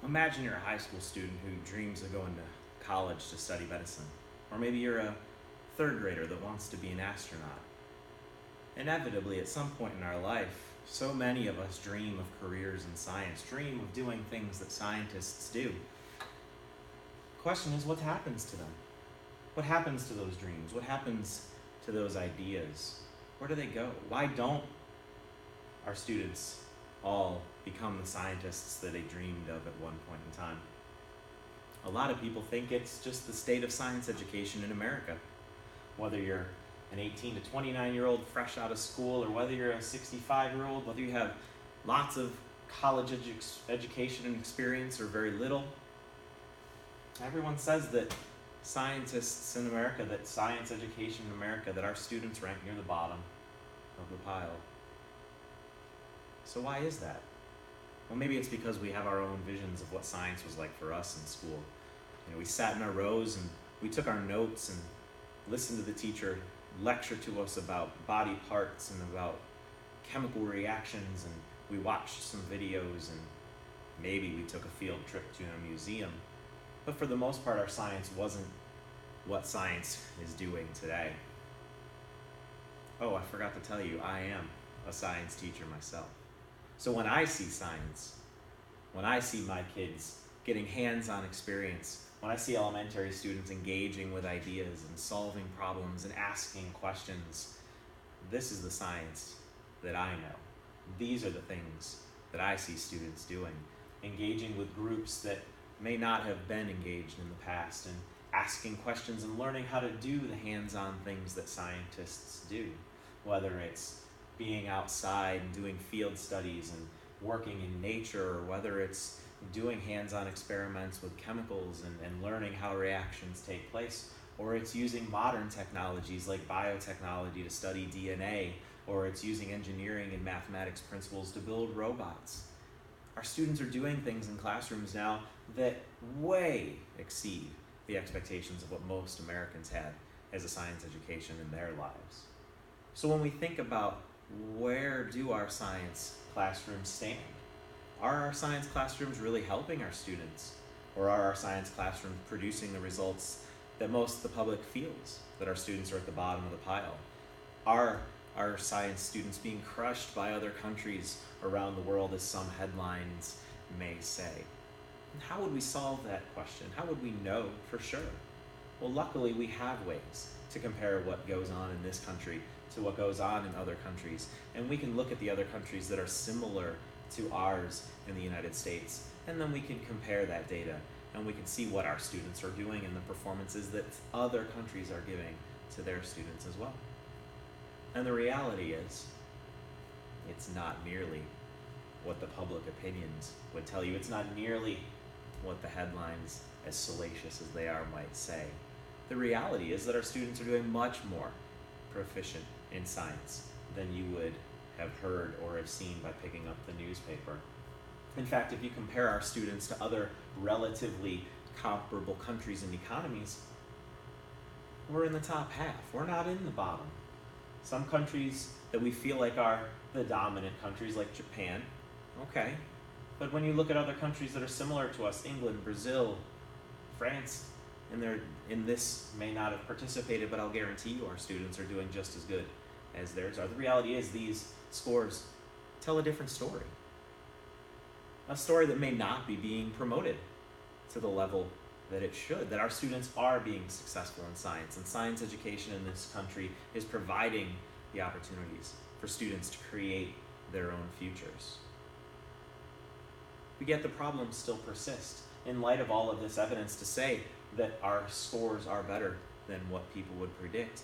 Imagine you're a high school student who dreams of going to college to study medicine. Or maybe you're a third grader that wants to be an astronaut. Inevitably, at some point in our life, so many of us dream of careers in science, dream of doing things that scientists do. The question is, what happens to them? What happens to those dreams? What happens to those ideas? Where do they go? Why don't our students all become the scientists that they dreamed of at one point in time? A lot of people think it's just the state of science education in America. Whether you're an 18 to 29-year-old fresh out of school, or whether you're a 65-year-old, whether you have lots of college education and experience or very little, everyone says that scientists in America, that science education in America, that our students rank near the bottom of the pile. So why is that? Well, maybe it's because we have our own visions of what science was like for us in school. We sat in our rows and we took our notes and listened to the teacher lecture to us about body parts and about chemical reactions, and we watched some videos, and maybe we took a field trip to a museum. But for the most part, our science wasn't what science is doing today. Oh, I forgot to tell you, I am a science teacher myself. So when I see science, when I see my kids getting hands-on experience, when I see elementary students engaging with ideas and solving problems and asking questions, this is the science that I know. These are the things that I see students doing, engaging with groups that may not have been engaged in the past, and asking questions and learning how to do the hands-on things that scientists do, whether it's being outside and doing field studies and working in nature, or whether it's doing hands-on experiments with chemicals and learning how reactions take place, or it's using modern technologies like biotechnology to study DNA, or it's using engineering and mathematics principles to build robots. Our students are doing things in classrooms now that way exceed the expectations of what most Americans had as a science education in their lives. So when we think about where do our science classrooms stand, are our science classrooms really helping our students? Or are our science classrooms producing the results that most of the public feels, that our students are at the bottom of the pile? Are our science students being crushed by other countries around the world, as some headlines may say? And how would we solve that question? How would we know for sure? Well, luckily we have ways to compare what goes on in this country to what goes on in other countries. And we can look at the other countries that are similar to ours in the United States, and then we can compare that data, and we can see what our students are doing and the performances that other countries are giving to their students as well. And the reality is, it's not nearly what the public opinions would tell you. It's not nearly what the headlines, as salacious as they are, might say. The reality is that our students are doing much more proficient in science than you would have heard or have seen by picking up the newspaper. In fact, if you compare our students to other relatively comparable countries and economies, we're in the top half. We're not in the bottom. Some countries that we feel like are the dominant countries, like Japan, okay. But when you look at other countries that are similar to us, England, Brazil, France, and this may not have participated, but I'll guarantee you our students are doing just as good as theirs are. The reality is these scores tell a different story. A story that may not be being promoted to the level that it should, that our students are being successful in science, and science education in this country is providing the opportunities for students to create their own futures. But yet the problems still persist in light of all of this evidence to say that our scores are better than what people would predict.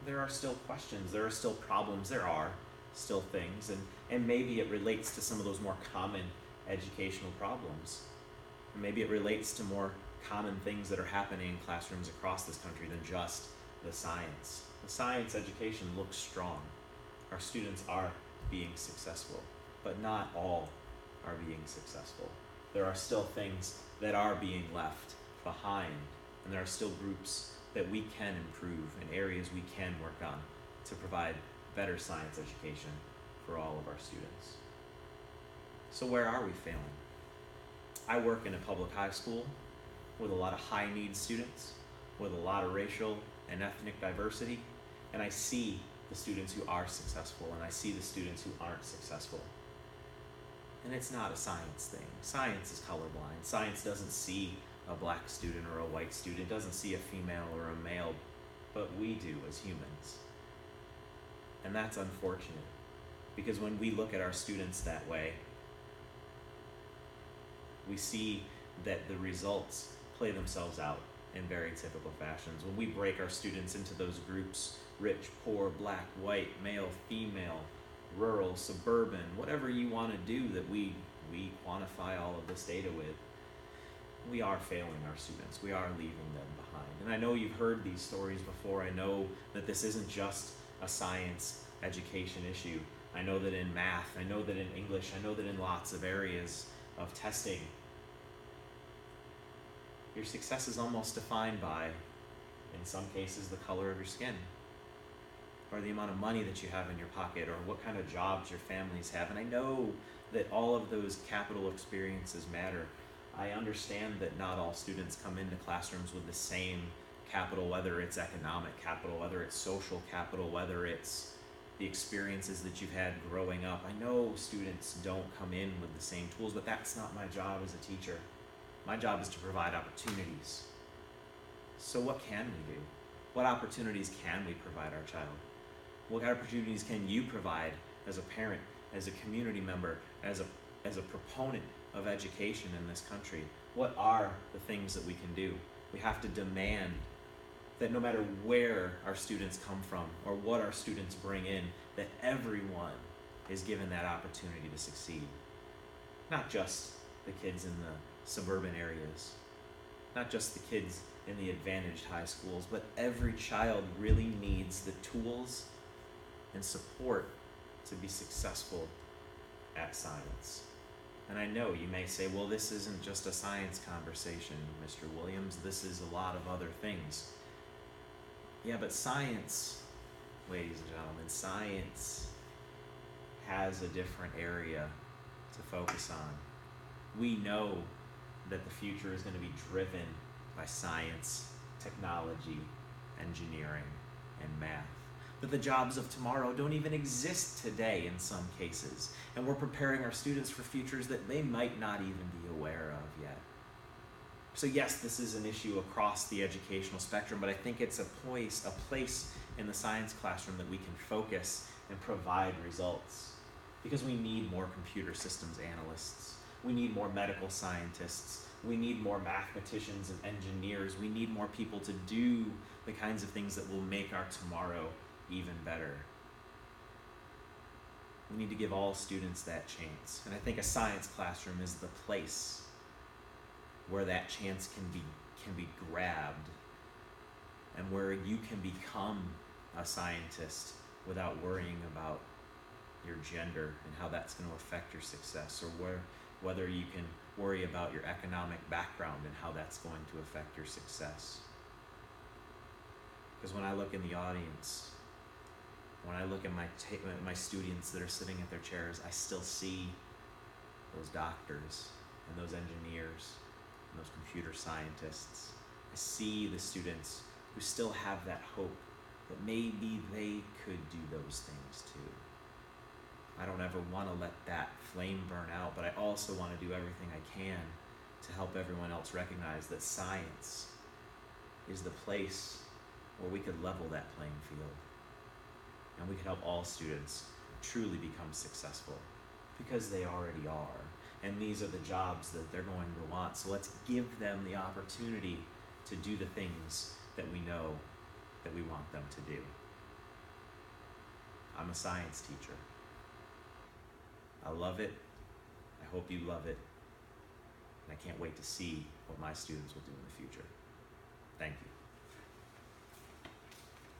There are still questions, there are still problems, there are still things, and maybe it relates to some of those more common educational problems. Maybe it relates to more common things that are happening in classrooms across this country than just the science. The science education looks strong. Our students are being successful, but not all are being successful. There are still things that are being left behind, and there are still groups that we can improve and areas we can work on to provide better science education for all of our students. So where are we failing? I work in a public high school with a lot of high need students, with a lot of racial and ethnic diversity, and I see the students who are successful and I see the students who aren't successful. And it's not a science thing. Science is colorblind. Science doesn't see a black student or a white student, doesn't see a female or a male, but we do as humans. And that's unfortunate, because when we look at our students that way, we see that the results play themselves out in very typical fashions. When we break our students into those groups, rich, poor, black, white, male, female, rural, suburban, whatever you want to do that we quantify all of this data with, we are failing our students. We are leaving them behind. And I know you've heard these stories before. I know that this isn't just a science education issue. I know that in math, I know that in English, I know that in lots of areas of testing, your success is almost defined by, in some cases, the color of your skin, or the amount of money that you have in your pocket, or what kind of jobs your families have. And I know that all of those capital experiences matter. I understand that not all students come into classrooms with the same capital, whether it's economic capital, whether it's social capital, whether it's the experiences that you've had growing up. I know students don't come in with the same tools, but that's not my job as a teacher. My job is to provide opportunities. So what can we do? What opportunities can we provide our child? What opportunities can you provide as a parent, as a community member, as a proponent of education in this country? What are the things that we can do? We have to demand that no matter where our students come from or what our students bring in, that everyone is given that opportunity to succeed. Not just the kids in the suburban areas, not just the kids in the advantaged high schools, but every child really needs the tools and support to be successful at science. And I know you may say, well, this isn't just a science conversation, Mr. Williams, this is a lot of other things. Yeah, but science, ladies and gentlemen, science has a different area to focus on. We know that the future is going to be driven by science, technology, engineering, and math. That the jobs of tomorrow don't even exist today in some cases, and we're preparing our students for futures that they might not even be aware of yet. So yes, this is an issue across the educational spectrum, but I think it's a place in the science classroom that we can focus and provide results, because we need more computer systems analysts. We need more medical scientists. We need more mathematicians and engineers. We need more people to do the kinds of things that will make our tomorrow even better. We need to give all students that chance. And I think a science classroom is the place where that chance can be grabbed, and where you can become a scientist without worrying about your gender and how that's going to affect your success, or whether you can worry about your economic background and how that's going to affect your success. Because when I look in the audience, when I look at my students that are sitting at their chairs, I still see those doctors and those engineers and those computer scientists. I see the students who still have that hope that maybe they could do those things too. I don't ever want to let that flame burn out, but I also want to do everything I can to help everyone else recognize that science is the place where we could level that playing field, and we could help all students truly become successful, because they already are, and these are the jobs that they're going to want. So let's give them the opportunity to do the things that we know that we want them to do. I'm a science teacher. I love it. I hope you love it. And I can't wait to see what my students will do in the future. Thank you.